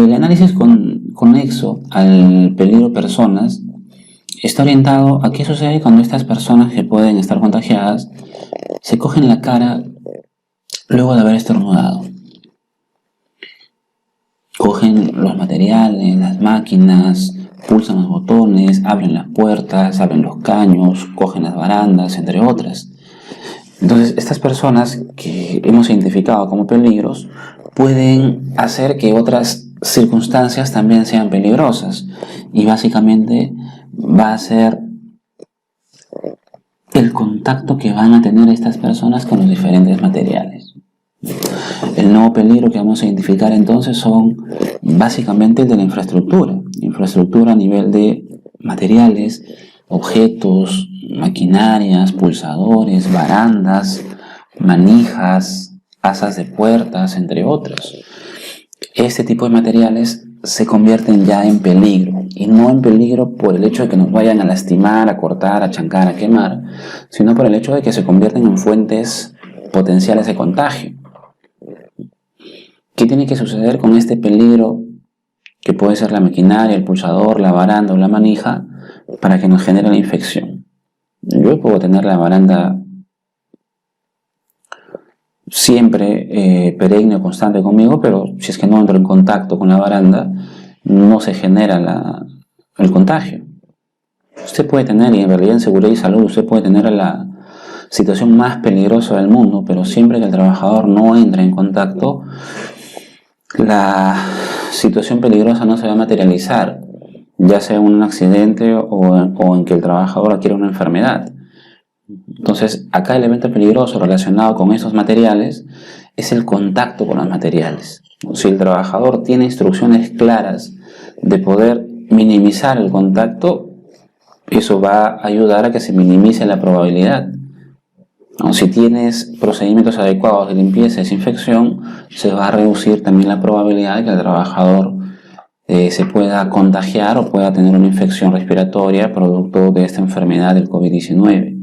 El análisis conexo al peligro personas está orientado a qué sucede cuando estas personas que pueden estar contagiadas se cogen la cara luego de haber estornudado. Cogen los materiales, las máquinas, pulsan los botones, abren las puertas, abren los caños, cogen las barandas, entre otras. Entonces, estas personas que hemos identificado como peligros pueden hacer que otras circunstancias también sean peligrosas, y básicamente va a ser el contacto que van a tener estas personas con los diferentes materiales. El nuevo peligro que vamos a identificar entonces son básicamente el de la infraestructura a nivel de materiales, objetos, maquinarias, pulsadores, barandas, manijas, asas de puertas, entre otros. Este tipo de materiales se convierten ya en peligro, y no en peligro por el hecho de que nos vayan a lastimar, a cortar, a chancar, a quemar, sino por el hecho de que se convierten en fuentes potenciales de contagio. ¿Qué tiene que suceder con este peligro, que puede ser la maquinaria, el pulsador, la baranda o la manija, para que nos genere la infección? Yo puedo tener la baranda siempre perenne o constante conmigo, pero si es que no entro en contacto con la baranda, no se genera el contagio. Usted puede tener, y en realidad en seguridad y salud, usted puede tener la situación más peligrosa del mundo, pero siempre que el trabajador no entra en contacto, la situación peligrosa no se va a materializar, ya sea en un accidente o en que el trabajador adquiera una enfermedad. Entonces, acá el evento peligroso relacionado con esos materiales es el contacto con los materiales. Si el trabajador tiene instrucciones claras de poder minimizar el contacto, eso va a ayudar a que se minimice la probabilidad. Si tienes procedimientos adecuados de limpieza y desinfección, se va a reducir también la probabilidad de que el trabajador se pueda contagiar o pueda tener una infección respiratoria producto de esta enfermedad del COVID-19.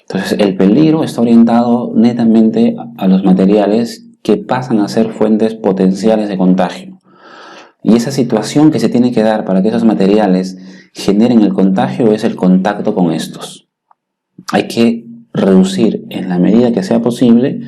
Entonces, el peligro está orientado netamente a los materiales que pasan a ser fuentes potenciales de contagio. Y esa situación que se tiene que dar para que esos materiales generen el contagio es el contacto con estos. Hay que reducir en la medida que sea posible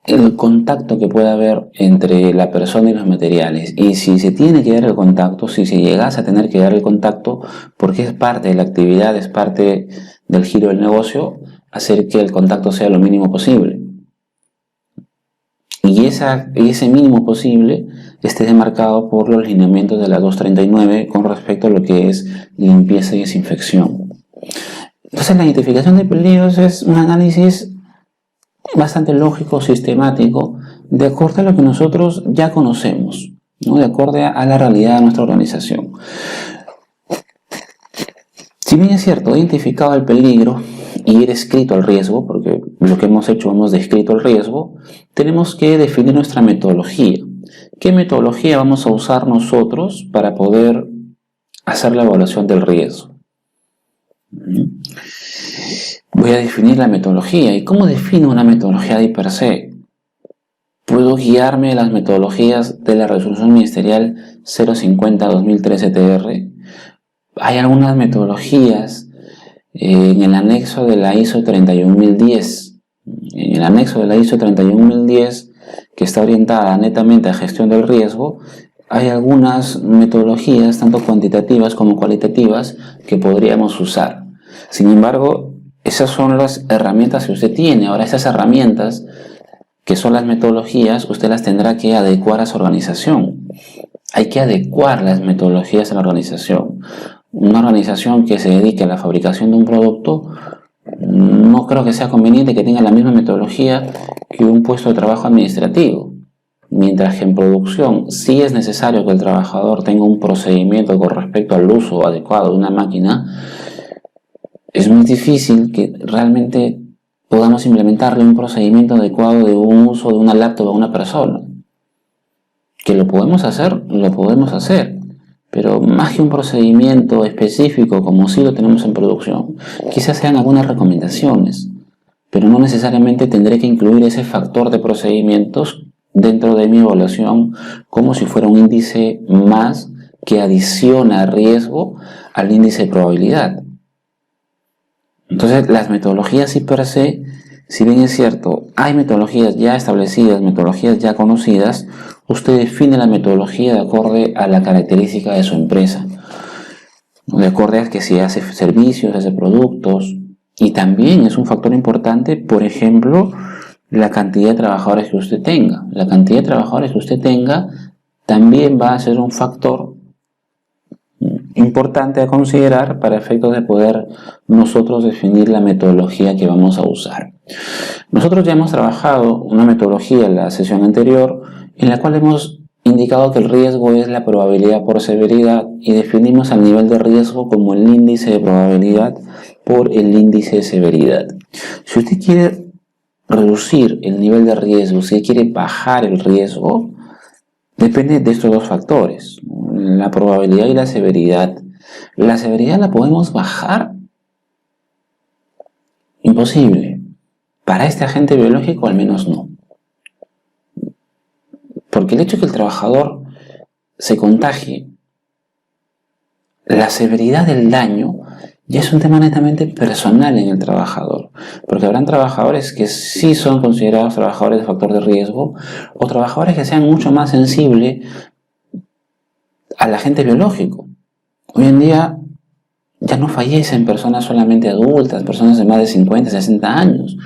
el contacto que pueda haber entre la persona y los materiales. Y si se tiene que dar el contacto, si se llegase a tener que dar el contacto, porque es parte de la actividad, es parte del giro del negocio, hacer que el contacto sea lo mínimo posible. Y ese mínimo posible esté demarcado por los lineamientos de la 239 con respecto a lo que es limpieza y desinfección. Entonces, la identificación de peligros es un análisis bastante lógico, sistemático, de acuerdo a lo que nosotros ya conocemos, ¿no? De acuerdo a la realidad de nuestra organización. Si bien es cierto, he identificado el peligro y he descrito el riesgo, porque lo que hemos hecho, hemos descrito el riesgo, tenemos que definir nuestra metodología. ¿Qué metodología vamos a usar nosotros para poder hacer la evaluación del riesgo? Voy a definir la metodología. ¿Y cómo defino una metodología de per se? Puedo guiarme de las metodologías de la Resolución Ministerial 050-2013-TR. Hay algunas metodologías en el anexo de la ISO 31010. En el anexo de la ISO 31010, que está orientada netamente a gestión del riesgo, hay algunas metodologías, tanto cuantitativas como cualitativas, que podríamos usar. Sin embargo, esas son las herramientas que usted tiene. Ahora, esas herramientas, que son las metodologías, usted las tendrá que adecuar a su organización. Hay que adecuar las metodologías a la organización. Una organización que se dedique a la fabricación de un producto, no creo que sea conveniente que tenga la misma metodología que un puesto de trabajo administrativo. Mientras que en producción sí es necesario que el trabajador tenga un procedimiento con respecto al uso adecuado de una máquina, es muy difícil que realmente podamos implementarle un procedimiento adecuado de un uso de una laptop a una persona. Que lo podemos hacer, pero más que un procedimiento específico como sí lo tenemos en producción, quizás sean algunas recomendaciones, pero no necesariamente tendré que incluir ese factor de procedimientos dentro de mi evaluación como si fuera un índice más que adiciona riesgo al índice de probabilidad. Entonces, las metodologías sí per se, si bien es cierto, hay metodologías ya establecidas, metodologías ya conocidas, usted define la metodología de acuerdo a la característica de su empresa, de acuerdo a que si hace servicios, hace productos, y también es un factor importante, por ejemplo, la cantidad de trabajadores que usted tenga. La cantidad de trabajadores que usted tenga también va a ser un factor importante a considerar para efectos de poder nosotros definir la metodología que vamos a usar. Nosotros ya hemos trabajado una metodología en la sesión anterior en la cual hemos indicado que el riesgo es la probabilidad por severidad y definimos al nivel de riesgo como el índice de probabilidad por el índice de severidad. Si usted quiere reducir el nivel de riesgo, si quiere bajar el riesgo, depende de estos dos factores, la probabilidad y la severidad. La severidad la podemos bajar. Imposible. Para este agente biológico al menos no. Porque el hecho de que el trabajador se contagie, la severidad del daño ya es un tema netamente personal en el trabajador. Porque habrán trabajadores que sí son considerados trabajadores de factor de riesgo o trabajadores que sean mucho más sensibles al agente biológico. Hoy en día ya no fallecen personas solamente adultas, personas de más de 50, 60 años.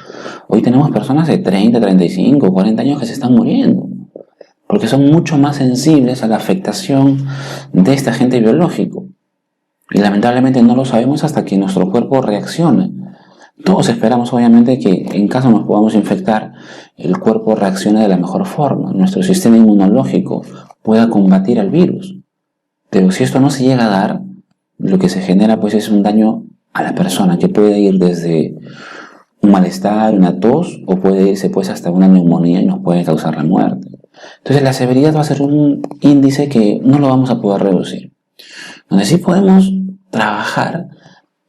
Hoy tenemos personas de 30, 35, 40 años que se están muriendo, porque son mucho más sensibles a la afectación de este agente biológico. Y lamentablemente no lo sabemos hasta que nuestro cuerpo reacciona. Todos esperamos obviamente que en caso nos podamos infectar, el cuerpo reaccione de la mejor forma, nuestro sistema inmunológico pueda combatir al virus. Pero si esto no se llega a dar, lo que se genera pues es un daño a la persona que puede ir desde un malestar, una tos o puede irse pues hasta una neumonía y nos puede causar la muerte. Entonces la severidad va a ser un índice que no lo vamos a poder reducir. Donde sí podemos trabajar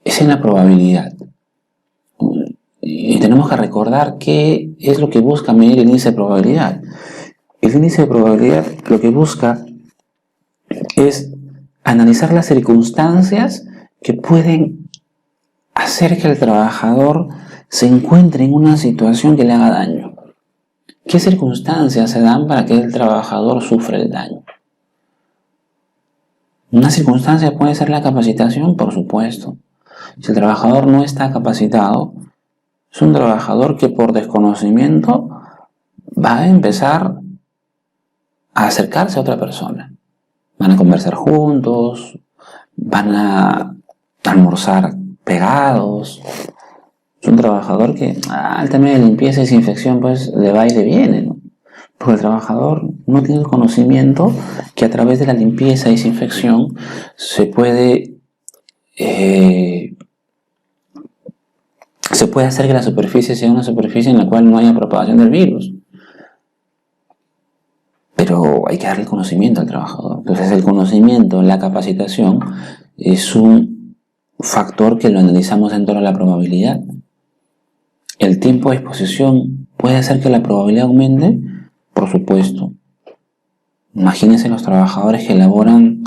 es en la probabilidad. Y tenemos que recordar qué es lo que busca medir el índice de probabilidad. El índice de probabilidad lo que busca es analizar las circunstancias que pueden hacer que el trabajador se encuentre en una situación que le haga daño. ¿Qué circunstancias se dan para que el trabajador sufra el daño? Una circunstancia puede ser la capacitación, por supuesto. Si el trabajador no está capacitado, es un trabajador que por desconocimiento va a empezar a acercarse a otra persona. Van a conversar juntos, van a almorzar pegados. Es un trabajador que al tema de limpieza y desinfección pues le va y le viene, ¿no? Porque el trabajador no tiene el conocimiento que a través de la limpieza y desinfección se puede hacer que la superficie sea una superficie en la cual no haya propagación del virus. Pero hay que darle conocimiento al trabajador. Entonces el conocimiento, la capacitación, es un factor que lo analizamos dentro de la probabilidad. El tiempo de exposición puede hacer que la probabilidad aumente, por supuesto. Imagínense los trabajadores que laboran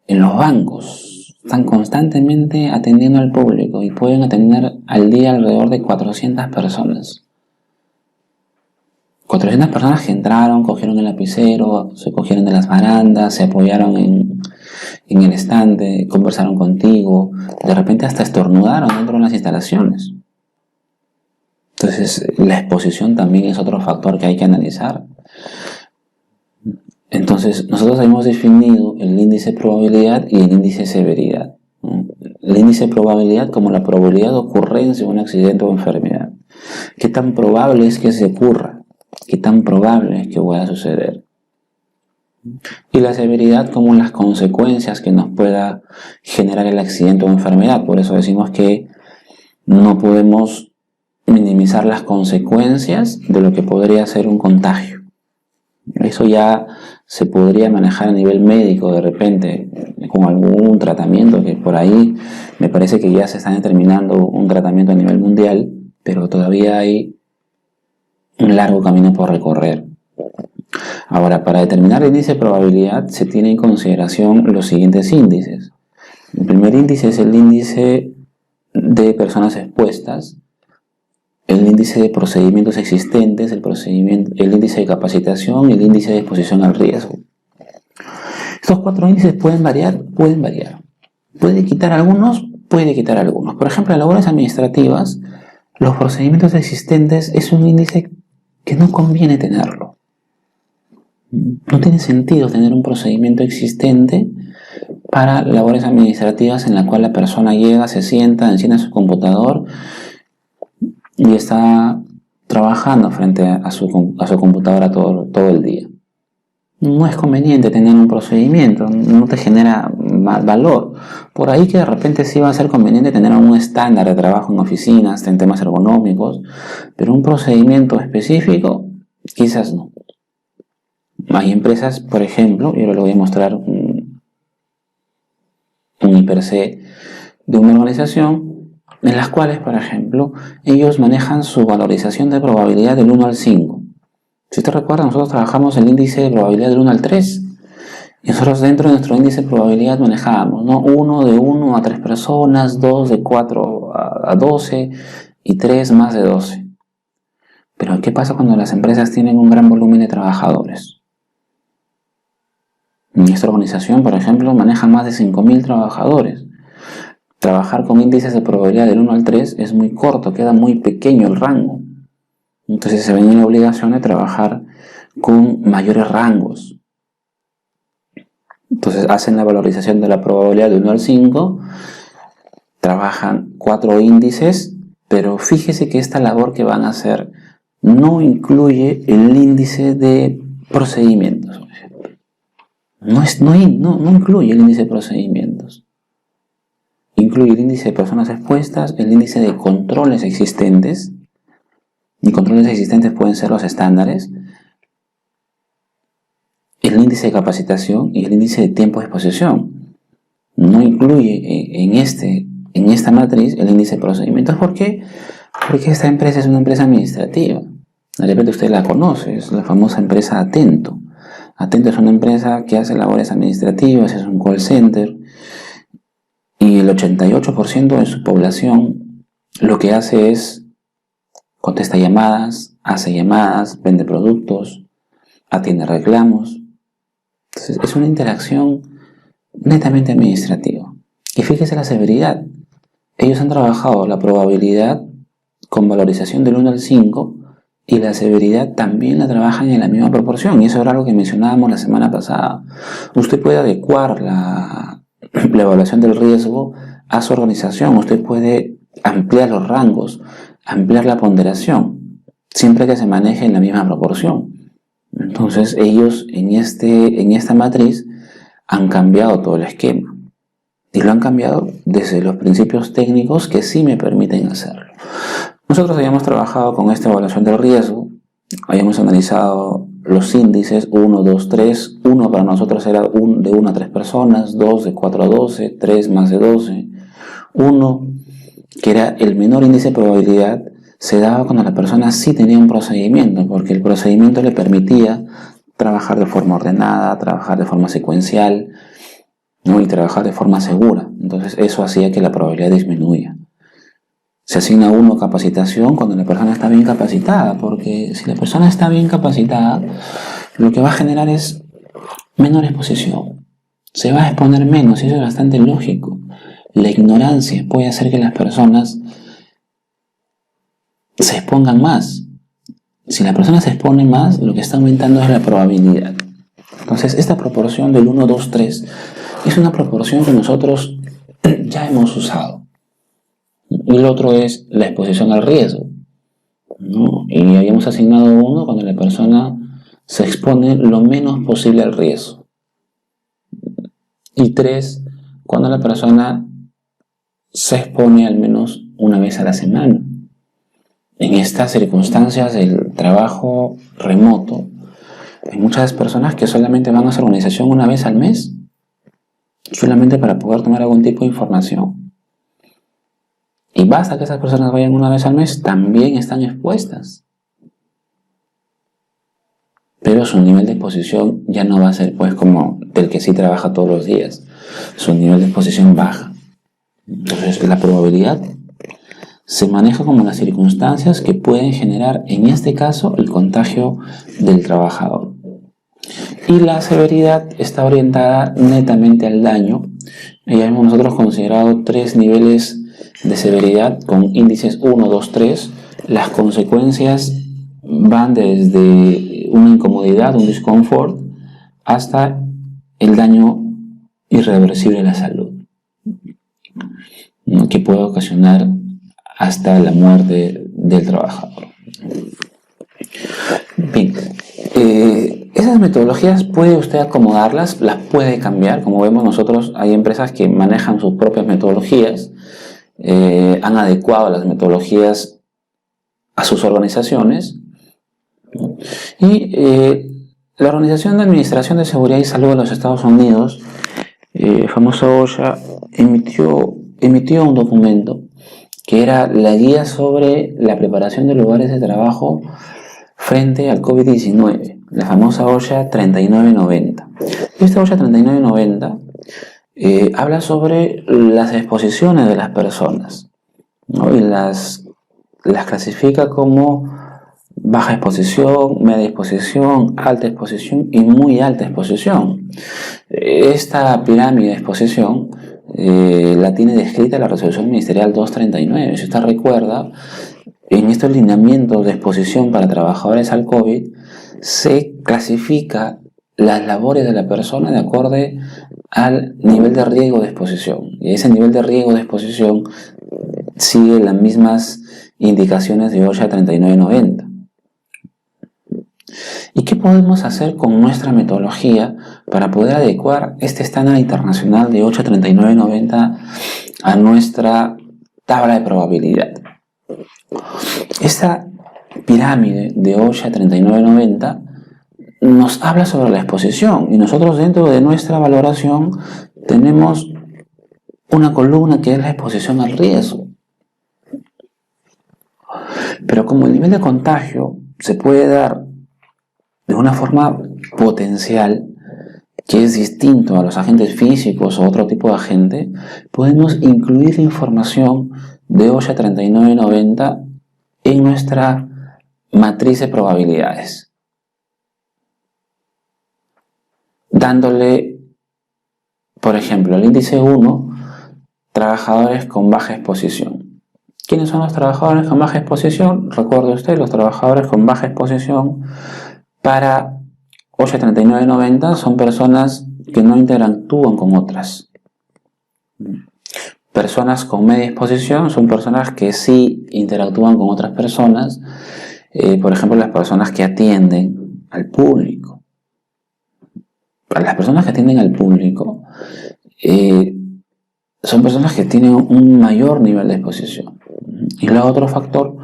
en los bancos. Están constantemente atendiendo al público y pueden atender al día alrededor de 400 personas. 400 personas que entraron, cogieron el lapicero, se cogieron de las barandas, se apoyaron en el estante, conversaron contigo, de repente hasta estornudaron dentro de las instalaciones. Entonces, la exposición también es otro factor que hay que analizar. Entonces, nosotros hemos definido el índice de probabilidad y el índice de severidad. El índice de probabilidad como la probabilidad de ocurrencia de un accidente o enfermedad. ¿Qué tan probable es que se ocurra? ¿Qué tan probable es que pueda suceder? Y la severidad como las consecuencias que nos pueda generar el accidente o enfermedad. Por eso decimos que no podemos minimizar las consecuencias de lo que podría ser un contagio. Eso ya se podría manejar a nivel médico de repente con algún tratamiento que por ahí me parece que ya se está determinando un tratamiento a nivel mundial, pero todavía hay un largo camino por recorrer. Ahora, para determinar el índice de probabilidad se tiene en consideración los siguientes índices. El primer índice es el índice de personas expuestas, el índice de procedimientos existentes, el índice de capacitación y el índice de exposición al riesgo. Estos 4 índices pueden variar. Puede quitar algunos, puede quitar algunos. Por ejemplo, en labores administrativas, los procedimientos existentes es un índice que no conviene tenerlo. No tiene sentido tener un procedimiento existente para labores administrativas en la cual la persona llega, se sienta, enciende su computador y está trabajando frente a su computadora todo el día. No es conveniente tener un procedimiento, no te genera más valor. Por ahí que de repente sí va a ser conveniente tener un estándar de trabajo en oficinas, en temas ergonómicos, pero un procedimiento específico, quizás no. Hay empresas, por ejemplo, y ahora le voy a mostrar un IPRC de una organización, en las cuales, por ejemplo, ellos manejan su valorización de probabilidad del 1 al 5. Si usted recuerda, nosotros trabajamos el índice de probabilidad del 1 al 3. Y nosotros dentro de nuestro índice de probabilidad manejábamos, ¿no? 1 de 1 a 3 personas, 2 de 4 a 12 y 3 más de 12. Pero ¿qué pasa cuando las empresas tienen un gran volumen de trabajadores? Nuestra organización, por ejemplo, maneja más de 5.000 trabajadores. Trabajar con índices de probabilidad del 1 al 3 es muy corto, queda muy pequeño el rango. Entonces se ven en la obligación de trabajar con mayores rangos. Entonces hacen la valorización de la probabilidad de 1 al 5, trabajan 4 índices, pero fíjese que esta labor que van a hacer no incluye el índice de procedimientos, por ejemplo. No incluye el índice de procedimientos. Incluye el índice de personas expuestas, el índice de controles existentes, y controles existentes pueden ser los estándares, el índice de capacitación y el índice de tiempo de exposición. No incluye en esta matriz el índice de procedimientos. ¿Por qué? Porque esta empresa es una empresa administrativa. De repente usted la conoce, es la famosa empresa Atento. Atento es una empresa que hace labores administrativas, es un call center, y el 88% de su población lo que hace es contesta llamadas, hace llamadas, vende productos, atiende reclamos. Entonces es una interacción netamente administrativa. Y fíjese la severidad. Ellos han trabajado la probabilidad con valorización del 1 al 5 y la severidad también la trabajan en la misma proporción. Y eso era algo que mencionábamos la semana pasada. Usted puede adecuar la evaluación del riesgo a su organización. Usted puede ampliar los rangos, ampliar la ponderación, siempre que se maneje en la misma proporción. Entonces ellos en esta matriz han cambiado todo el esquema. Y lo han cambiado desde los principios técnicos que sí me permiten hacerlo. Nosotros habíamos trabajado con esta evaluación del riesgo, habíamos analizado los índices 1, 2, 3. 1 para nosotros era de 1 a 3 personas, 2 de 4 a 12, 3 más de 12. 1, que era el menor índice de probabilidad, se daba cuando la persona sí tenía un procedimiento, porque el procedimiento le permitía trabajar de forma ordenada, trabajar de forma secuencial, ¿no? Y trabajar de forma segura. Entonces eso hacía que la probabilidad disminuya. Se asigna 1 capacitación cuando la persona está bien capacitada, porque si la persona está bien capacitada, lo que va a generar es menor exposición. Se va a exponer menos, y eso es bastante lógico. La ignorancia puede hacer que las personas se expongan más. Si la persona se expone más, lo que está aumentando es la probabilidad. Entonces, esta proporción del 1, 2, 3 es una proporción que nosotros ya hemos usado. Y el otro es la exposición al riesgo, ¿no? Y habíamos asignado 1 cuando la persona se expone lo menos posible al riesgo. Y 3 cuando la persona se expone al menos una vez a la semana. En estas circunstancias del trabajo remoto, hay muchas personas que solamente van a su organización una vez al mes, solamente para poder tomar algún tipo de información. Y basta que esas personas vayan una vez al mes, también están expuestas. pero su nivel de exposición ya no va a ser pues como del que sí trabaja todos los días. Su nivel de exposición baja. Entonces la probabilidad se maneja como las circunstancias que pueden generar, en este caso, el contagio del trabajador. Y la severidad está orientada netamente al daño. Ya hemos nosotros considerado 3 niveles de severidad con índices 1, 2, 3. Las consecuencias van desde una incomodidad, un discomfort, hasta el daño irreversible a la salud, ¿no?, que puede ocasionar hasta la muerte del trabajador. Bien, esas metodologías puede usted acomodarlas, las puede cambiar. Como vemos nosotros, hay empresas que manejan sus propias metodologías, han adecuado las metodologías a sus organizaciones, ¿no? Y la Organización de Administración de Seguridad y Salud de los Estados Unidos, famosa OSHA, emitió un documento que era la guía sobre la preparación de lugares de trabajo frente al COVID-19, la famosa OSHA 3990. Esta OSHA 3990 habla sobre las exposiciones de las personas, ¿no? Y las clasifica como baja exposición, media exposición, alta exposición y muy alta exposición. Esta pirámide de exposición la tiene descrita la resolución ministerial 239. Si usted recuerda, en estos lineamientos de exposición para trabajadores al COVID se clasifica las labores de la persona de acuerdo al nivel de riesgo de exposición. Y ese nivel de riesgo de exposición sigue las mismas indicaciones de OSHA 3990. ¿Y qué podemos hacer con nuestra metodología para poder adecuar este estándar internacional de OSHA 3990 a nuestra tabla de probabilidad? Esta pirámide de OSHA 3990 nos habla sobre la exposición, y nosotros dentro de nuestra valoración tenemos una columna que es la exposición al riesgo. Pero como el nivel de contagio se puede dar de una forma potencial, que es distinto a los agentes físicos o otro tipo de agente, podemos incluir la información de OSHA 3990 en nuestra matriz de probabilidades, dándole, por ejemplo, el índice 1, trabajadores con baja exposición. ¿Quiénes son los trabajadores con baja exposición? Recuerde usted, los trabajadores con baja exposición para OSHA 3990 son personas que no interactúan con otras. Personas con media exposición son personas que sí interactúan con otras personas, por ejemplo, las personas que atienden al público. Para las personas que atienden al público, son personas que tienen un mayor nivel de exposición. Y el otro factor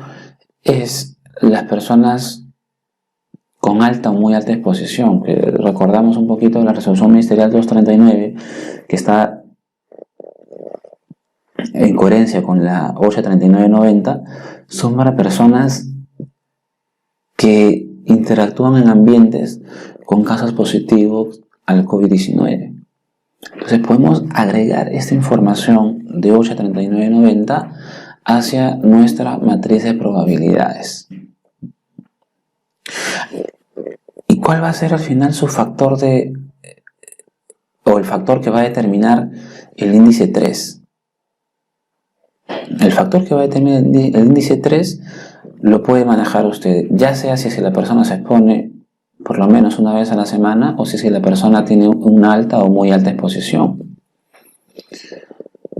es las personas con alta o muy alta exposición, que recordamos un poquito de la resolución ministerial 239, que está en coherencia con la OSHA 3990, son para personas que interactúan en ambientes con casos positivos al COVID-19. Entonces podemos agregar esta información de OSHA 3990 hacia nuestra matriz de probabilidades. ¿Y cuál va a ser al final su factor o el factor que va a determinar el índice 3? El factor que va a determinar el índice 3 lo puede manejar usted, ya sea si la persona se expone por lo menos una vez a la semana o si la persona tiene una alta o muy alta exposición.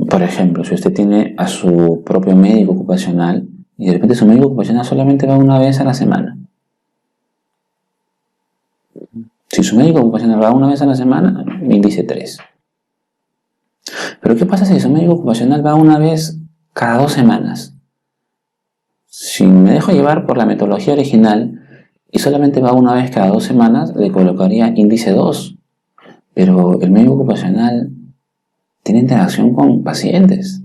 Por ejemplo, si usted tiene a su propio médico ocupacional y de repente su médico ocupacional solamente va una vez a la semana. Si su médico ocupacional va una vez a la semana, índice 3. Pero ¿qué pasa si su médico ocupacional va una vez cada 2 semanas? Si me dejo llevar por la metodología original y solamente va una vez cada 2 semanas, le colocaría índice 2. Pero el médico ocupacional tiene interacción con pacientes,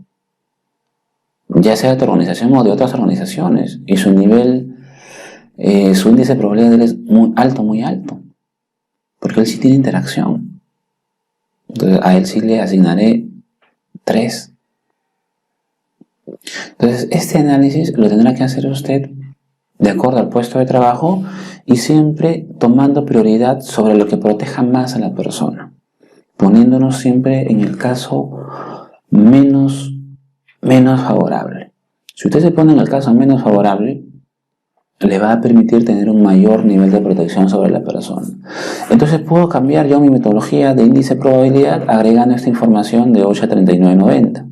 ya sea de tu organización o de otras organizaciones, y su nivel su índice de probabilidad de él es muy alto, porque él sí tiene interacción. Entonces a él sí le asignaré 3. Entonces este análisis lo tendrá que hacer usted de acuerdo al puesto de trabajo y siempre tomando prioridad sobre lo que proteja más a la persona, poniéndonos siempre en el caso menos favorable. Si usted se pone en el caso menos favorable, le va a permitir tener un mayor nivel de protección sobre la persona. Entonces puedo cambiar yo mi metodología de índice de probabilidad agregando esta información de OSHA 3990.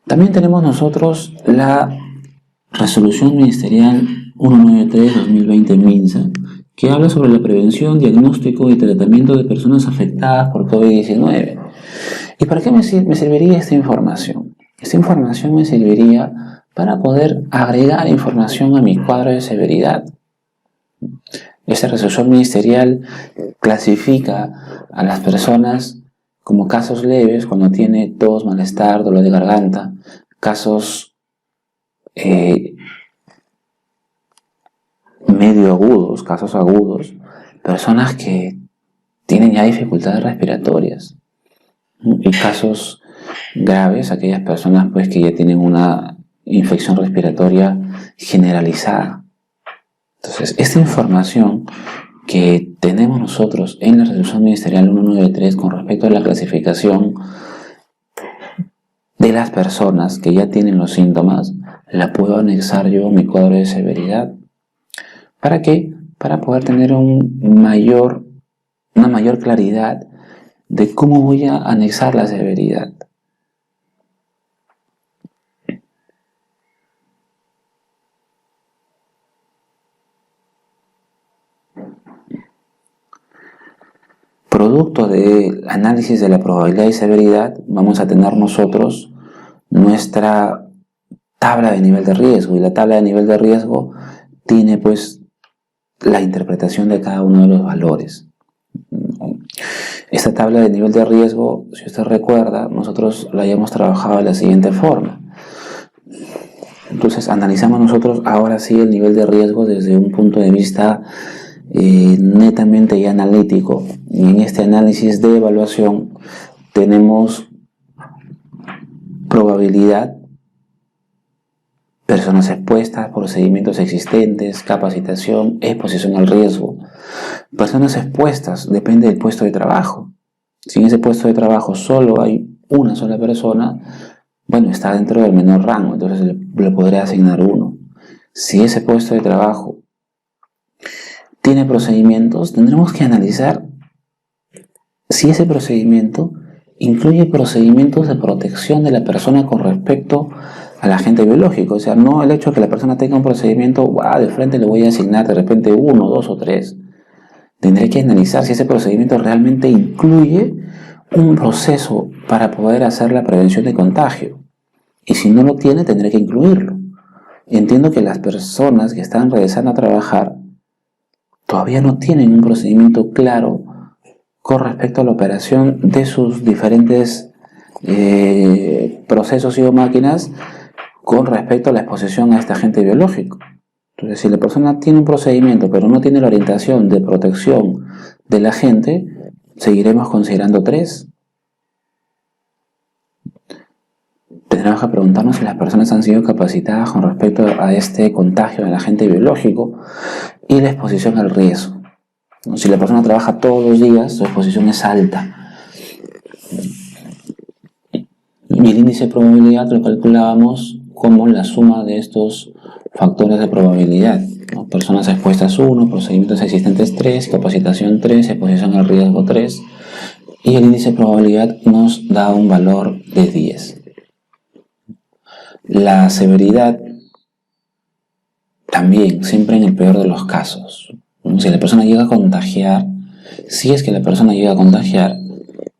También tenemos nosotros la Resolución Ministerial 193-2020 MINSA, que habla sobre la prevención, diagnóstico y tratamiento de personas afectadas por COVID-19. ¿Y para qué me serviría esta información? Esta información me serviría para poder agregar información a mi cuadro de severidad. Esta resolución ministerial clasifica a las personas como casos leves cuando tiene tos, malestar, dolor de garganta, casos medio agudos, casos agudos, personas que tienen ya dificultades respiratorias, y casos graves, aquellas personas pues que ya tienen una infección respiratoria generalizada. Entonces, esta información que tenemos nosotros en la resolución ministerial 193 con respecto a la clasificación de las personas que ya tienen los síntomas, la puedo anexar yo a mi cuadro de severidad. ¿Para qué? Para poder tener una mayor claridad de cómo voy a anexar la severidad. Producto del análisis de la probabilidad y severidad, vamos a tener nosotros nuestra tabla de nivel de riesgo, y la tabla de nivel de riesgo tiene pues la interpretación de cada uno de los valores. Esta tabla de nivel de riesgo, si usted recuerda, nosotros la hayamos trabajado de la siguiente forma. Entonces analizamos nosotros ahora sí el nivel de riesgo desde un punto de vista netamente y analítico, y en este análisis de evaluación tenemos probabilidad, personas expuestas, procedimientos existentes, capacitación, exposición al riesgo. Personas expuestas, depende del puesto de trabajo. Si en ese puesto de trabajo solo hay una sola persona, bueno, está dentro del menor rango, entonces le podré asignar 1. Si ese puesto de trabajo tiene procedimientos, tendremos que analizar si ese procedimiento incluye procedimientos de protección de la persona con respecto al agente biológico. O sea, no el hecho de que la persona tenga un procedimiento, de frente le voy a asignar de repente 1, 2 o 3. Tendré que analizar si ese procedimiento realmente incluye un proceso para poder hacer la prevención de contagio. Y si no lo tiene, tendré que incluirlo. Entiendo que las personas que están regresando a trabajar todavía no tienen un procedimiento claro con respecto a la operación de sus diferentes procesos y o máquinas con respecto a la exposición a este agente biológico. Entonces, si la persona tiene un procedimiento pero no tiene la orientación de protección del agente, seguiremos considerando 3. Tendremos que preguntarnos si las personas han sido capacitadas con respecto a este contagio del agente biológico y la exposición al riesgo. Si la persona trabaja todos los días, su exposición es alta. Y el índice de probabilidad lo calculábamos como la suma de estos factores de probabilidad, ¿no? Personas expuestas 1, procedimientos existentes 3, capacitación 3, exposición al riesgo 3, y el índice de probabilidad nos da un valor de 10. La severidad también, siempre en el peor de los casos. Si la persona llega a contagiar, si es que la persona llega a contagiar,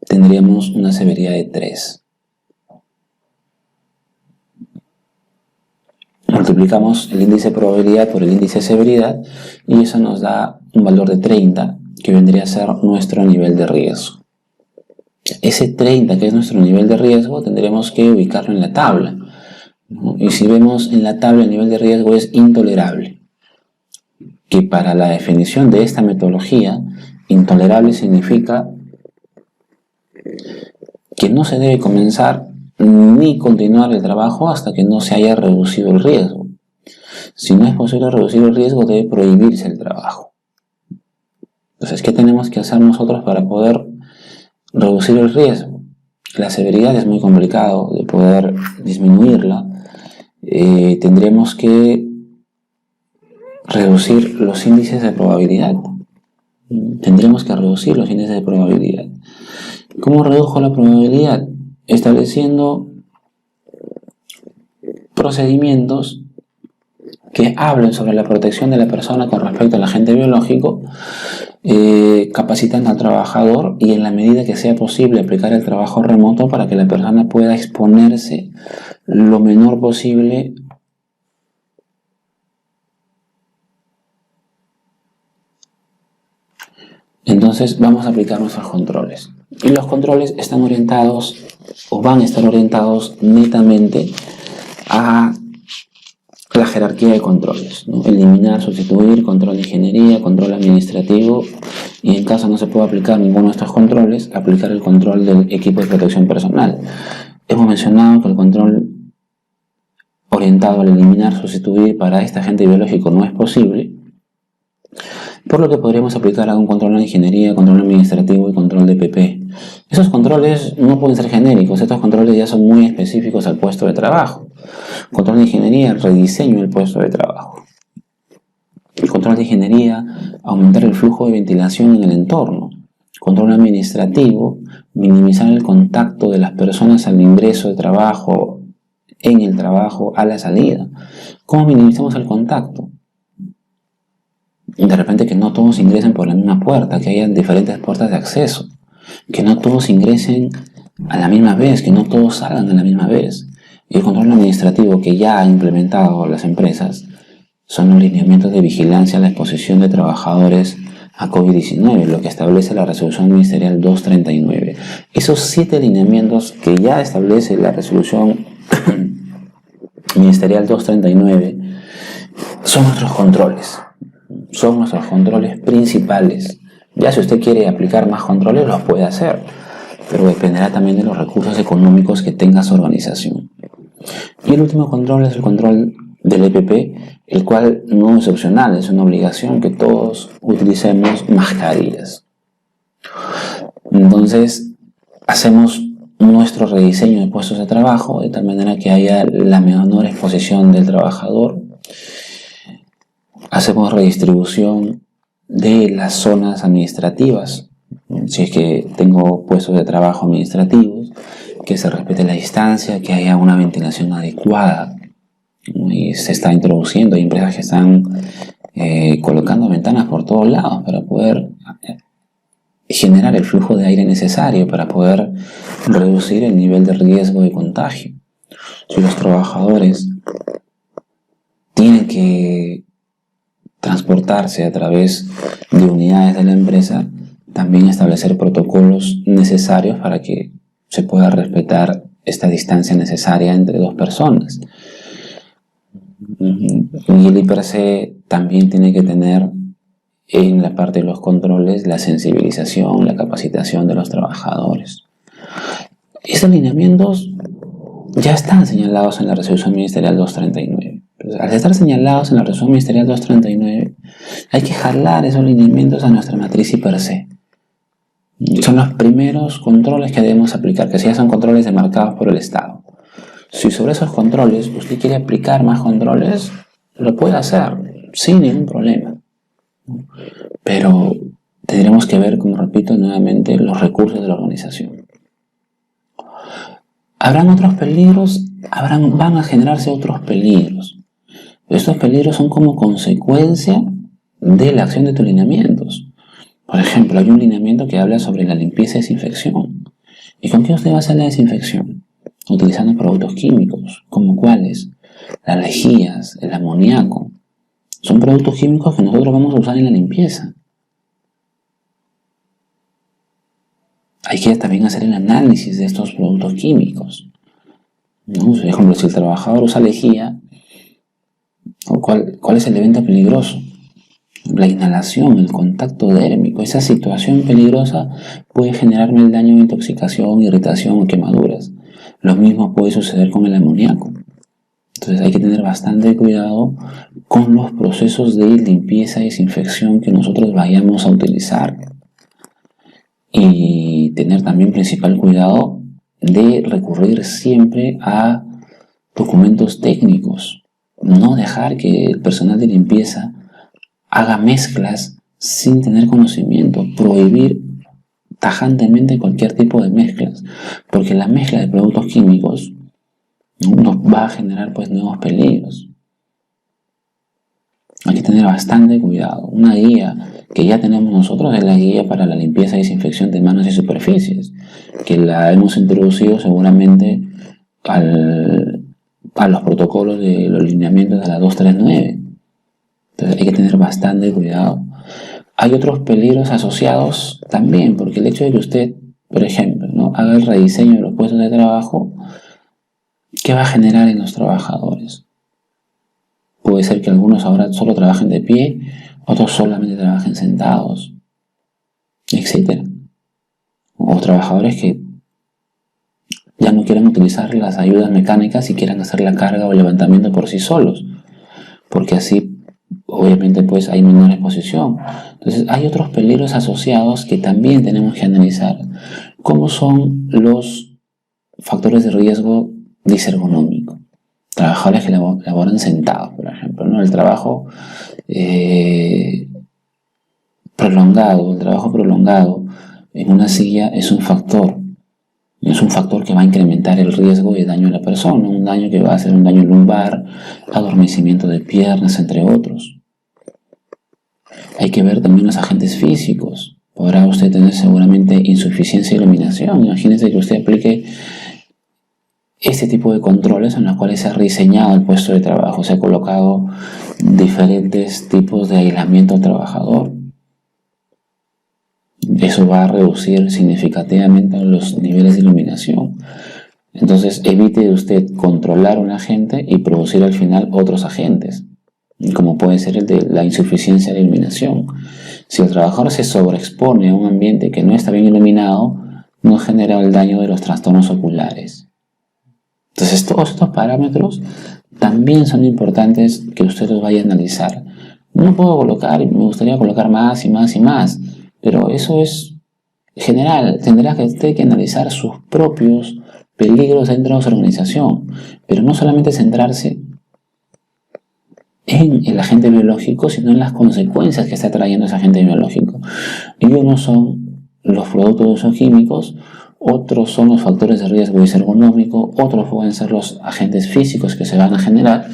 tendríamos una severidad de 3. Multiplicamos el índice de probabilidad por el índice de severidad y eso nos da un valor de 30, que vendría a ser nuestro nivel de riesgo. Ese 30, que es nuestro nivel de riesgo, tendremos que ubicarlo en la tabla, ¿no? Y si vemos en la tabla, el nivel de riesgo es intolerable. que para la definición de esta metodología, intolerable significa que no se debe comenzar ni continuar el trabajo hasta que no se haya reducido el riesgo. Si no es posible reducir el riesgo, debe prohibirse el trabajo. Entonces, ¿qué tenemos que hacer nosotros para poder reducir el riesgo? La severidad es muy complicado de poder disminuirla. Tendremos que reducir los índices de probabilidad. ¿Cómo redujo la probabilidad? Estableciendo procedimientos que hablen sobre la protección de la persona con respecto al agente biológico, capacitando al trabajador y en la medida que sea posible aplicar el trabajo remoto para que la persona pueda exponerse lo menor posible Entonces vamos a aplicar nuestros controles. Y los controles están orientados o van a estar orientados netamente a la jerarquía de controles, ¿no? Eliminar, sustituir, control de ingeniería, control administrativo y en caso no se pueda aplicar ninguno de estos controles, aplicar el control del equipo de protección personal. Hemos mencionado que el control orientado al eliminar, sustituir para este agente biológico no es posible, por lo que podríamos aplicar a un control de ingeniería, control administrativo y control de PP. Esos controles no pueden ser genéricos, estos controles ya son muy específicos al puesto de trabajo. Control de ingeniería, rediseño del puesto de trabajo. El control de ingeniería, aumentar el flujo de ventilación en el entorno. Control administrativo, minimizar el contacto de las personas al ingreso de trabajo, en el trabajo, a la salida. ¿Cómo minimizamos el contacto? De repente que no todos ingresen por la misma puerta, que haya diferentes puertas de acceso, que no todos ingresen a la misma vez, que no todos salgan a la misma vez. Y el control administrativo que ya han implementado las empresas son los lineamientos de vigilancia a la exposición de trabajadores a COVID-19, lo que establece la resolución ministerial 239. Esos 7 lineamientos que ya establece la resolución ministerial 239 son nuestros controles. Son nuestros controles principales. Ya si usted quiere aplicar más controles, los puede hacer, pero dependerá también de los recursos económicos que tenga su organización. Y el último control es el control del EPP, el cual no es opcional, es una obligación que todos utilicemos mascarillas. Entonces, hacemos nuestro rediseño de puestos de trabajo de tal manera que haya la menor exposición del trabajador. Hacemos redistribución de las zonas administrativas. Si es que tengo puestos de trabajo administrativos, que se respete la distancia, que haya una ventilación adecuada. Y se está introduciendo, hay empresas que están colocando ventanas por todos lados para poder generar el flujo de aire necesario para poder reducir el nivel de riesgo de contagio. Si los trabajadores tienen que transportarse a través de unidades de la empresa, también establecer protocolos necesarios para que se pueda respetar esta distancia necesaria entre dos personas. Y el IPRC también tiene que tener en la parte de los controles la sensibilización, la capacitación de los trabajadores. Estos lineamientos ya están señalados en la resolución ministerial 239. Al estar señalados en la resolución ministerial 239, hay que jalar esos lineamientos a nuestra matriz IPRC. Son los primeros controles que debemos aplicar, que ya son controles demarcados por el Estado. Si sobre esos controles usted quiere aplicar más controles, lo puede hacer sin ningún problema. Pero tendremos que ver, como repito nuevamente, los recursos de la organización. ¿Habrán otros peligros? Van a generarse otros peligros. Estos peligros son como consecuencia de la acción de tus lineamientos. Por ejemplo, hay un lineamiento que habla sobre la limpieza y desinfección. ¿Y con qué usted va a hacer la desinfección? Utilizando productos químicos, como cuáles, las lejías, el amoníaco. Son productos químicos que nosotros vamos a usar en la limpieza. Hay que también hacer el análisis de estos productos químicos, ¿no? Por ejemplo, si el trabajador usa lejía, ¿cuál es el evento peligroso? La inhalación, el contacto dérmico, esa situación peligrosa puede generarme el daño de intoxicación, irritación o quemaduras. Lo mismo puede suceder con el amoníaco. Entonces hay que tener bastante cuidado con los procesos de limpieza y desinfección que nosotros vayamos a utilizar. Y tener también principal cuidado de recurrir siempre a documentos técnicos. No dejar que el personal de limpieza haga mezclas sin tener conocimiento. Prohibir tajantemente cualquier tipo de mezclas, porque la mezcla de productos químicos nos va a generar pues nuevos peligros. Hay que tener bastante cuidado. Una guía que ya tenemos nosotros es la guía para la limpieza y desinfección de manos y superficies, que la hemos introducido seguramente a los protocolos de los lineamientos de la 239. Entonces hay que tener bastante cuidado. Hay otros peligros asociados también, porque el hecho de que usted, por ejemplo, ¿no?, haga el rediseño de los puestos de trabajo, ¿qué va a generar en los trabajadores? Puede ser que algunos ahora solo trabajen de pie, otros solamente trabajen sentados, etc. O trabajadores que ya no quieran utilizar las ayudas mecánicas y quieran hacer la carga o el levantamiento por sí solos, porque así obviamente pues hay menor exposición. Entonces hay otros peligros asociados que también tenemos que analizar, como son los factores de riesgo disergonómico. Trabajadores que laboran sentados, por ejemplo, ¿no? El trabajo prolongado en una silla es un factor que va a incrementar el riesgo de daño a la persona, un daño que va a ser un daño lumbar, adormecimiento de piernas, entre otros. Hay que ver también los agentes físicos. Podrá usted tener seguramente insuficiencia de iluminación. Imagínese que usted aplique este tipo de controles en los cuales se ha rediseñado el puesto de trabajo, se ha colocado diferentes tipos de aislamiento al trabajador. Eso va a reducir significativamente los niveles de iluminación. Entonces evite usted controlar un agente y producir al final otros agentes, como puede ser el de la insuficiencia de iluminación. Si el trabajador se sobreexpone a un ambiente que no está bien iluminado, no genera el daño de los trastornos oculares. Entonces todos estos parámetros también son importantes que usted los vaya a analizar. No puedo colocar, me gustaría colocar más y más y más, pero eso es general. Tendrá que usted que analizar sus propios peligros dentro de su organización, pero no solamente centrarse en el agente biológico, sino en las consecuencias que está trayendo ese agente biológico. Y unos son los productos de uso químicos, otros son los factores de riesgo disergonómico, otros pueden ser los agentes físicos que se van a generar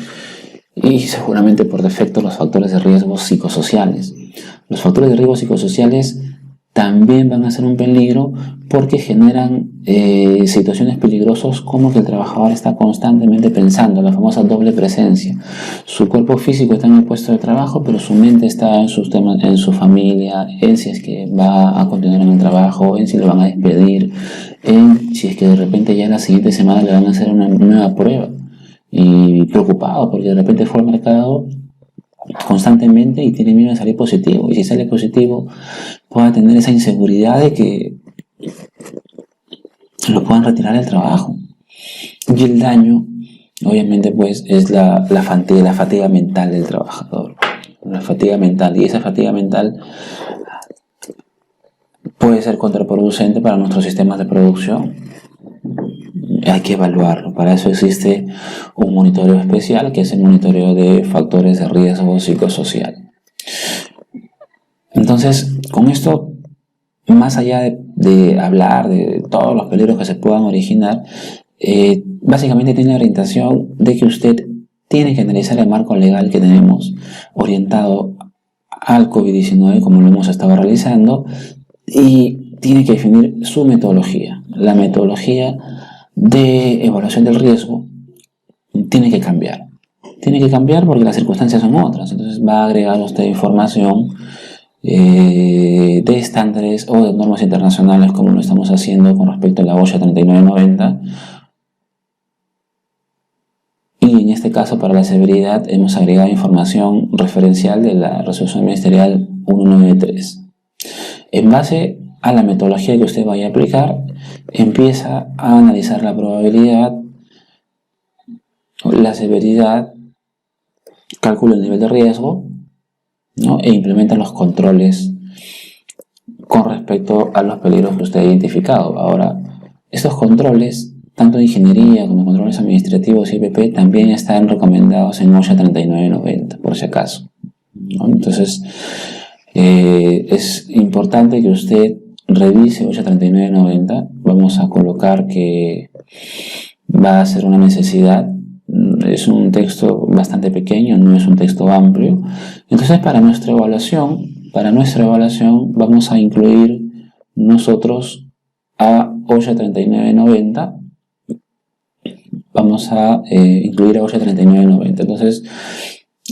y seguramente por defecto los factores de riesgo psicosociales. Los factores de riesgo psicosociales también van a ser un peligro porque generan situaciones peligrosas como que el trabajador está constantemente pensando, la famosa doble presencia. Su cuerpo físico está en el puesto de trabajo, pero su mente está en sus temas, en su familia, en si es que va a continuar en el trabajo, en si lo van a despedir, en si es que de repente ya la siguiente semana le van a hacer una nueva prueba. Y preocupado porque de repente fue al mercado constantemente y tiene miedo de salir positivo, y si sale positivo pueda tener esa inseguridad de que lo puedan retirar del trabajo. Y el daño obviamente pues es la fatiga mental del trabajador, la fatiga mental, y esa fatiga mental puede ser contraproducente para nuestros sistemas de producción. Hay que evaluarlo. Para eso existe un monitoreo especial, que es el monitoreo de factores de riesgo psicosocial. Entonces, con esto, más allá de hablar de todos los peligros que se puedan originar, básicamente tiene la orientación de que usted tiene que analizar el marco legal que tenemos orientado al COVID-19, como lo hemos estado realizando, y tiene que definir su metodología. La metodología de evaluación del riesgo tiene que cambiar. Tiene que cambiar porque las circunstancias son otras. Entonces va a agregar usted información de estándares o de normas internacionales, como lo estamos haciendo con respecto a la OSHA 3990, y en este caso, para la severidad, hemos agregado información referencial de la resolución ministerial 193. En base a la metodología que usted vaya a aplicar, empieza a analizar la probabilidad, la severidad, calcula el nivel de riesgo, ¿no? E implementa los controles con respecto a los peligros que usted ha identificado. Ahora, estos controles, tanto de ingeniería como controles administrativos y IPP, también están recomendados en OSHA 3990, por si acaso, ¿no? Entonces, es importante que usted revise OSHA 3990. Vamos a colocar que va a ser una necesidad. Es un texto bastante pequeño, no es un texto amplio. Entonces, para nuestra evaluación vamos a incluir nosotros a OSHA 3990. Vamos a incluir a OSHA 3990. Entonces,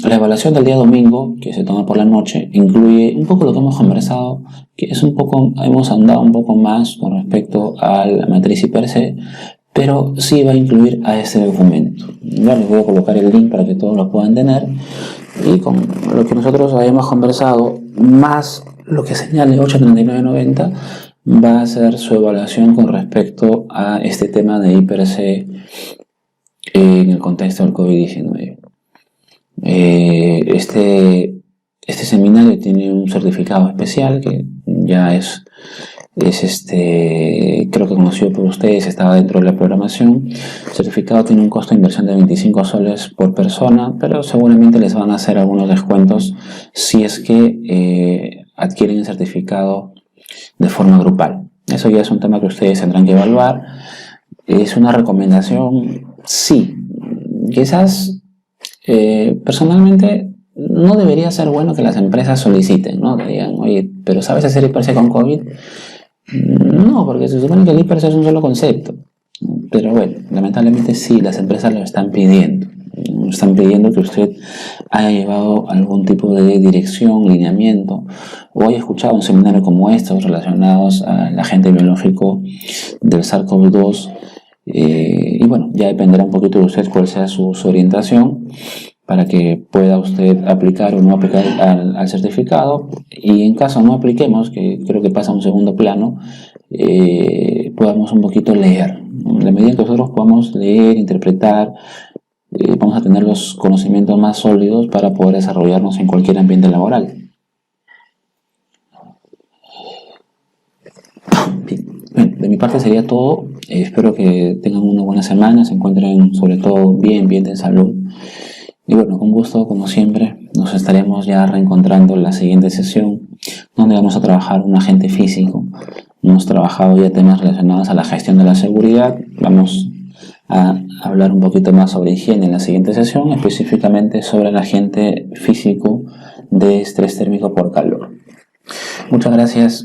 la evaluación del día domingo, que se toma por la noche, incluye un poco lo que hemos conversado, que es un poco, hemos ahondado un poco más con respecto a la matriz IPRC, pero sí va a incluir a este documento. Ya les voy a colocar el link para que todos lo puedan tener, y con lo que nosotros habíamos conversado, más lo que señale OSHA 3990, va a ser su evaluación con respecto a este tema de IPRC en el contexto del COVID-19. Este seminario tiene un certificado especial que ya es creo que conocido por ustedes, estaba dentro de la programación. El certificado tiene un costo de inversión de 25 soles por persona, pero seguramente les van a hacer algunos descuentos si es que adquieren el certificado de forma grupal. Eso ya es un tema que ustedes tendrán que evaluar. Es una recomendación, sí. Quizás personalmente no debería ser bueno que las empresas soliciten, ¿no? Que digan, oye, pero ¿sabes hacer IPRC con COVID? No, porque se supone que el IPRC es un solo concepto. Pero bueno, lamentablemente sí, las empresas lo están pidiendo. Están pidiendo que usted haya llevado algún tipo de dirección, lineamiento, o haya escuchado un seminario como estos relacionados al agente biológico del SARS-CoV-2. Y bueno, ya dependerá un poquito de usted cuál sea su orientación, para que pueda usted aplicar o no aplicar al certificado, y en caso no apliquemos, que creo que pasa a un segundo plano, podamos un poquito leer. En la medida que nosotros podamos leer, interpretar, vamos a tener los conocimientos más sólidos para poder desarrollarnos en cualquier ambiente laboral. Bien, de mi parte sería todo. Espero que tengan una buena semana, se encuentren sobre todo bien de salud. Y bueno, con gusto, como siempre, nos estaremos ya reencontrando en la siguiente sesión, donde vamos a trabajar un agente físico. Hemos trabajado ya temas relacionados a la gestión de la seguridad. Vamos a hablar un poquito más sobre higiene en la siguiente sesión, específicamente sobre el agente físico de estrés térmico por calor. Muchas gracias.